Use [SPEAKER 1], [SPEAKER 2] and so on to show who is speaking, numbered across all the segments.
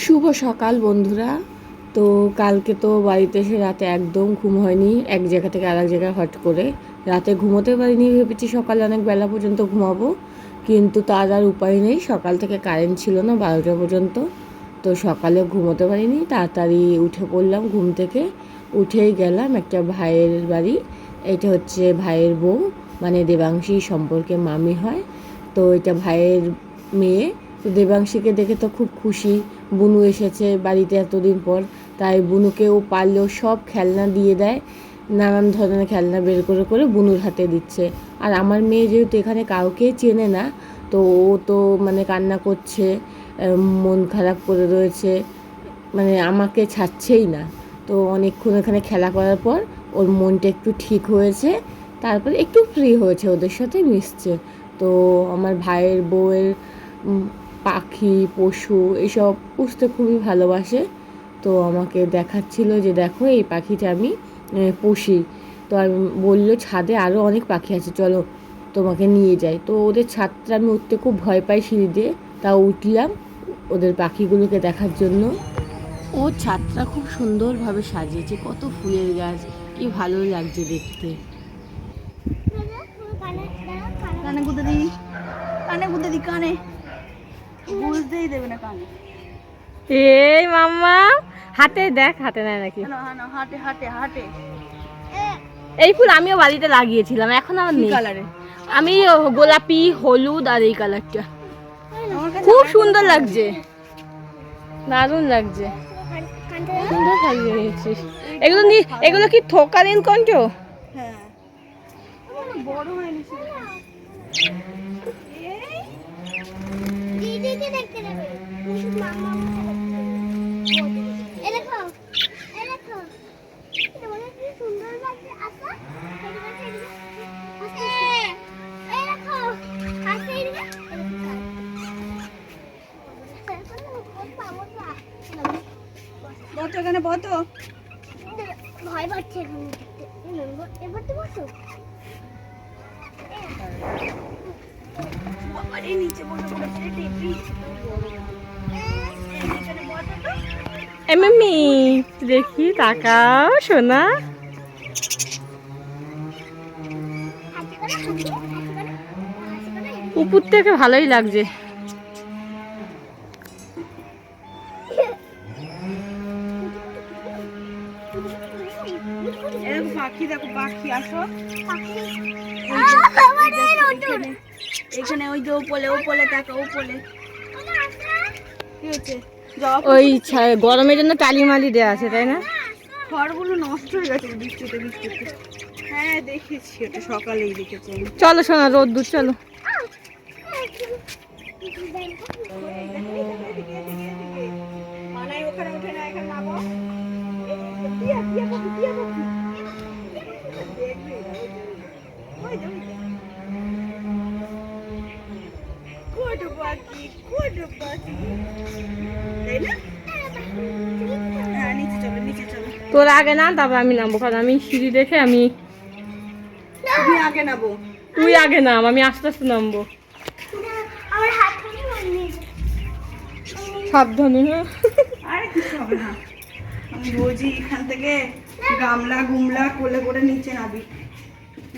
[SPEAKER 1] শুভ সকাল বন্ধুরা। তো কালকে তো বাড়িতে এসে রাতে একদম ঘুম হয়নি, এক জায়গা থেকে আরেক জায়গায় হট করে রাতে ঘুমোতে পারিনি। ভেবেছি সকালে অনেক বেলা পর্যন্ত ঘুমাবো, কিন্তু তার আর উপায় নেই। সকাল থেকে কারেন্ট ছিল না 12টা পর্যন্ত, তো সকালে ঘুমোতে পারিনি। তাড়াতাড়ি উঠে পড়লাম, ঘুম থেকে উঠেই গেলাম একটা ভাইয়ের বাড়ি। এটা হচ্ছে ভাইয়ের বউ, মানে দেবাংশী সম্পর্কে মামি হয়। তো এটা ভাইয়ের মেয়ে। তো দেবাংশীকে দেখে তো খুব খুশি, বুনু এসেছে বাড়িতে এতদিন পর। তাই বুনুকেও পারলেও সব খেলনা দিয়ে দেয়, নানান ধরনের খেলনা বের করে করে বুনুর হাতে দিচ্ছে। আর আমার মেয়ে যেহেতু এখানে কাউকে চেনে না, তো ও তো মানে কান্না করছে, মন খারাপ করে রয়েছে, মানে আমাকে ছাড়ছেই না। তো অনেকক্ষণ এখানে খেলা করার পর ওর মনটা একটু ঠিক হয়েছে, তারপরে একটু ফ্রি হয়েছে, ওদের সাথে মিশছে। তো আমার ভাইয়ের বউয়ের পাখি পশু এসব পুষতে খুবই ভালোবাসে। তো আমাকে দেখাচ্ছিল যে দেখো এই পাখিটা আমি পুষি। তো আমি বললো ছাদে আরও অনেক পাখি আছে, চলো তোমাকে নিয়ে যাই। তো ওদের ছাদটা আমি উঠতে খুব ভয় পাই সিঁড়ি দিয়ে, তাও উঠলাম ওদের পাখিগুলোকে দেখার জন্য। ও ছাদটা খুব সুন্দরভাবে সাজিয়েছে, কত ফুলের গাছ, কি ভালো লাগছে দেখতে।
[SPEAKER 2] কানে গুঁতে দিই, কানে গুঁতে দিই, কানে বুঝতেই দেবে না কানে।
[SPEAKER 3] এই মাম্মা হাতে দেখ, হাতে নেয় নাকি?
[SPEAKER 2] হাটে হাটে হাটে।
[SPEAKER 3] এই ফুল আমিও বাড়িতে লাগিয়েছিলাম, এখন আমার নেই।
[SPEAKER 2] কালারে
[SPEAKER 3] আমি গোলাপি, হলুদ আর এই কালারটা খুব সুন্দর লাগছে, দারুণ লাগছে, সুন্দর সাজিয়েছিস। এগুলো এগুলো কি থোকারিন কঞ্চ?
[SPEAKER 2] হ্যাঁ, বড় হয়নি। দিদিকে দেখতে যাবে। মামা এ দেখো, এ দেখো, এটা বলে কি সুন্দর লাগছে। আচ্ছা এই দেখো, হাসি দিকে বতো, এখানে বতো। ভয় পাচ্ছে এবার তো বসো। বাবারে নিচে বসে পড়েছে টেপি। এখানে বসো তো।
[SPEAKER 3] এমনি দেখি, তাকাও সোনা। উপর থেকে ভালোই লাগছে।
[SPEAKER 2] এরকম পাখি দেখো, পাখি আসো। এখানে ওই যে ওপলে ওপলে দেখো, ওপলে কি হচ্ছে?
[SPEAKER 3] ওই গরমের জন্য টালি মালি দেওয়া আছে, তাই না?
[SPEAKER 2] খড়গুলো নষ্ট হয়ে গেছে বৃষ্টিতে বৃষ্টিতে। হ্যাঁ দেখেছি, ওটা সকালেই দেখেছি আমি।
[SPEAKER 3] চলো সোনা, রোদ দূর চলো।
[SPEAKER 2] মানাই ওখানে উঠে না, এখানে নামো। টিয়া টিয়া পাখি, টিয়া পাখি। কোটো পাখি, কোটো পাখি, তাই না? হ্যাঁ, নিচে চলো, নিচে চলো।
[SPEAKER 3] তোর আগে না, তারপর আমি নামবো, কারণ আমি সিঁড়ি দেখে আমি।
[SPEAKER 2] তুমি আগে নামো।
[SPEAKER 3] তুই আগে নাম, আমি আস্তে আস্তে নামবো।
[SPEAKER 2] আমার হাত থেকে
[SPEAKER 3] সাবধানে। হ্যাঁ,
[SPEAKER 2] আরে কিছু হবে না। আমি রোজই এখান থেকে গামলা গুমলা কোলে করে নিচে নাবি,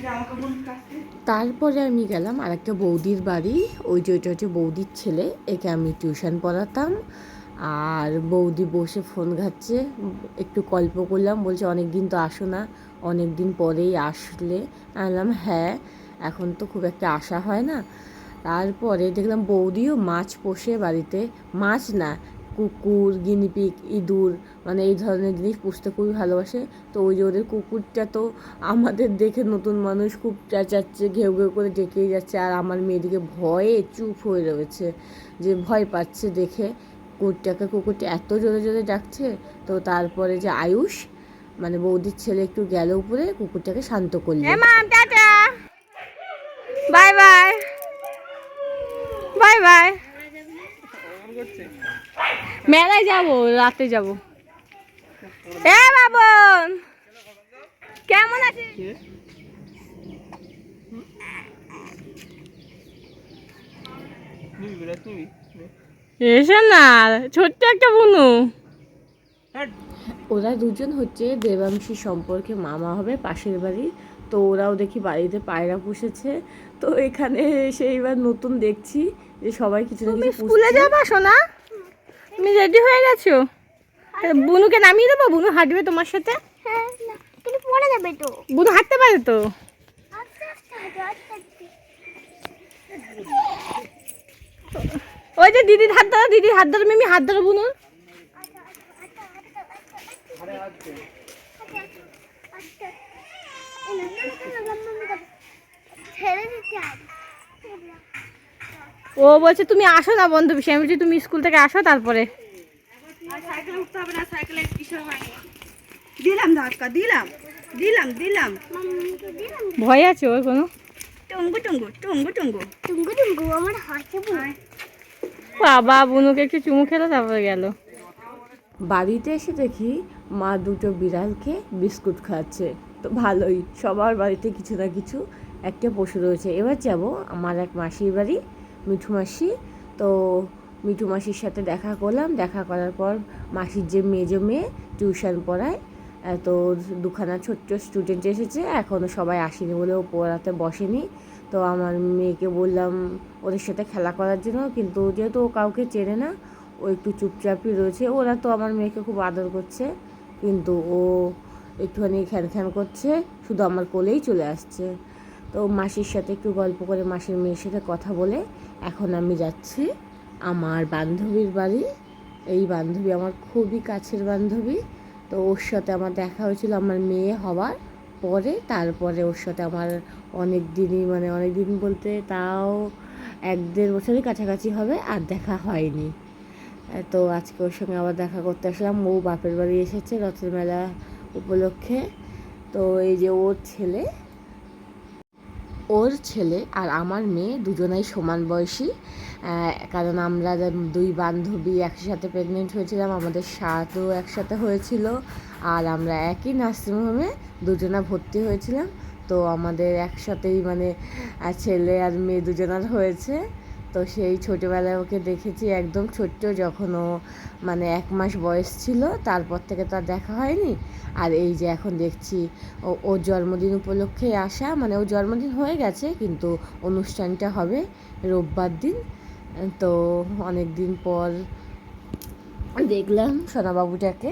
[SPEAKER 2] জামা কাপড় কাচতে।
[SPEAKER 1] তারপরে আমি গেলাম আর একটা বৌদির বাড়ি। ওই যে ওইটা হচ্ছে বৌদির ছেলে, একে আমি টিউশন পড়াতাম। আর বৌদি বসে ফোন ঘাটছে, একটু গল্প করলাম, বলছে অনেক দিন তো আসো না, অনেক দিন পরেই আসলে। বললাম হ্যাঁ, এখন তো খুব একটা আসা হয় না। তারপরে দেখলাম বৌদিও মাছ পোষে বাড়িতে, মাছ না, কুকুর, গিনিপিগ, ইঁদুর, মানে এই ধরনের জিনিস পুষতে খুবই ভালোবাসে। তো ওই যে ওদের কুকুরটা তো আমাদের দেখে নতুন মানুষ খুব চেঁচাচ্ছে, ঘেউ ঘেউ করে ডেকেই যাচ্ছে। আর আমার মেয়েদিকে ভয়ে চুপ হয়ে রয়েছে, যে ভয় পাচ্ছে দেখে কুকুরটাকে। কুকুরটা এত জোরে জোরে ডাকছে। তো তারপরে যে আয়ুষ, মানে বৌদির ছেলে, একটু গেল উপরে, কুকুরটাকে শান্ত করলো।
[SPEAKER 3] Tata, bye bye, bye bye. মেলায় যাবো, রাতে যাবো। এ বাবন, কেমন আছিস? এসো না, ছোট্ট একটা বুনু।
[SPEAKER 1] ওরা দুজন হচ্ছে দেবাংশী সম্পর্কে মামা হবে পাশের বাড়ি। তো ওরাও দেখি বাড়িতে পায়রা পুষেছে। তো এখানে এসে এবার নতুন দেখছি যে সবাই কিছু না
[SPEAKER 3] তুমি
[SPEAKER 1] কিছু
[SPEAKER 3] স্কুলে
[SPEAKER 1] পুষছে।
[SPEAKER 3] যাবা সোনা? তুমি রেডি হয়ে গেছো? বুনুকে নামিয়ে দেবো, বুনু হাঁটবে তোমার সাথে।
[SPEAKER 4] হ্যাঁ না কিন্তু পড়ে যাবে তো
[SPEAKER 3] বুনু হাঁটতে পারে তো।
[SPEAKER 4] আস্তে আস্তে হাঁটো আস্তে আস্তে
[SPEAKER 3] ওই যে দিদির হাত ধরো, দিদির হাত ধরো, মিমি হাত ধরো বুনুর।
[SPEAKER 4] ছেড়ে দিতে হবে
[SPEAKER 3] ও বলছে তুমি আসো না বন্ধু, আমি বলছি তুমি স্কুল থেকে আসো তারপরে।
[SPEAKER 2] আর সাইকেলে উঠতে হবে না, সাইকেলে কিসের হয়নি। দিলাম ধাক্কা, দিলাম দিলাম দিলাম।
[SPEAKER 4] মাম্মিকে দিলাম
[SPEAKER 3] ভয় আছে ওর কোনো?
[SPEAKER 2] টুঙ্গু টুঙ্গু টুঙ্গু টুঙ্গু।
[SPEAKER 4] টুঙ্গু টুঙ্গু আমার হাসি
[SPEAKER 2] আয়।
[SPEAKER 3] বাবা বুনুকে একটু চুমু খেলো তারপরে গেল।
[SPEAKER 1] বাড়িতে এসে দেখি মা দুটো বিড়ালকে বিস্কুট খাচ্ছে। তো ভালোই, সবার বাড়িতে কিছু না কিছু একটা পশু রয়েছে। এবার যাব আমার এক মাসির বাড়ি, মিঠু মাসি। তো মিঠু মাসির সাথে দেখা করলাম। দেখা করার পর মাসির যে মেজো মেয়ে টিউশন পড়ায়, তো দুখানা ছোট্ট স্টুডেন্ট এসেছে, এখনও সবাই আসেনি বলে ও পড়াতে বসেনি। তো আমার মেয়েকে বললাম ওদের সাথে খেলা করার জন্য, কিন্তু যেহেতু ও কাউকে চেনে না, ও একটু চুপচাপই রয়েছে। ওরা তো আমার মেয়েকে খুব আদর করছে, কিন্তু ও একটুখানি খ্যান খ্যান করছে, শুধু আমার কোলেই চলে আসছে। তো মাসির সাথে একটু গল্প করে মাসির মেয়ের সাথে কথা বলে এখন আমি যাচ্ছি আমার বান্ধবীর বাড়ি। এই বান্ধবী আমার খুবই কাছের বান্ধবী। তো ওর সাথে আমার দেখা হয়েছিল আমার মেয়ে হওয়ার পরে। তারপরে ওর সাথে আমার অনেক দিনই, মানে অনেক দিন বলতে তাও 1-1.5 বছরই কাছাকাছি হবে, আর দেখা হয়নি। তো আজকে ওর সঙ্গে আবার দেখা করতে আসলাম। ও বাপের বাড়ি এসেছে রথের মেলা উপলক্ষে। তো এই যে ওর ছেলে আর আমার মেয়ে দুজনেই সমান বয়সী। কারণ আমরা দুই বান্ধবী একসাথে প্রেগনেন্ট হয়েছিলাম, আমাদের সাথও একসাথে হয়েছিল, আর আমরা একই নার্সিংহোমে দুজনা ভর্তি হয়েছিলাম। তো আমাদের একসাথেই মানে ছেলে আর মেয়ে দুজনার হয়েছে। তো সেই ছোটোবেলায় ওকে দেখেছি একদম ছোট্ট, যখন ও মানে 1 মাস বয়স ছিল, তারপর থেকে তার দেখা হয়নি। আর এই যে এখন দেখছি ওর জন্মদিন উপলক্ষে আসা, মানে ওর জন্মদিন হয়ে গেছে কিন্তু অনুষ্ঠানটা হবে রোববার দিন। তো অনেক দিন পর দেখলাম সোনাবাবুটাকে।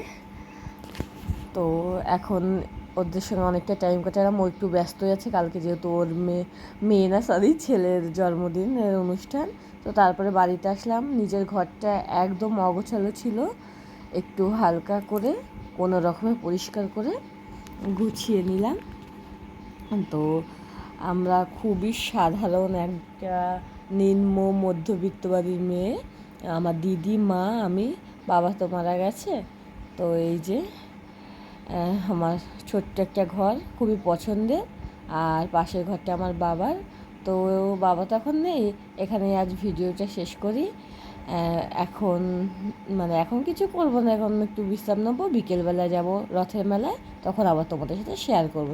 [SPEAKER 1] তো এখন ওদের সঙ্গে অনেকটা টাইম কাটালাম। ও একটু ব্যস্তই আছে, কালকে যেহেতু ওর মেয়ে না সরি ছেলের জন্মদিনের অনুষ্ঠান। তো তারপরে বাড়িতে আসলাম, নিজের ঘরটা একদম অগোছালো ছিল, একটু হালকা করে কোনো রকমে পরিষ্কার করে গুছিয়ে নিলাম। তো আমরা খুবই সাধারণ একটা নিম্ন মধ্যবিত্ত বাড়ির মেয়ে। আমার দিদি, মা, আমি, বাবা তো মারা গেছে। তো এই যে আমার ছোট্ট একটা ঘর, খুবই পছন্দের। আর পাশের ঘরটা আমার বাবার। তো বাবা তো এখন নেই, এখানে আজ ভিডিওটা শেষ করি। এখন মানে এখন কিছু করবো না, এখন একটু বিশ্রাম নেবো, বিকেলবেলা যাব রথের মেলায়, তখন আবার তোমাদের সাথে শেয়ার করবো।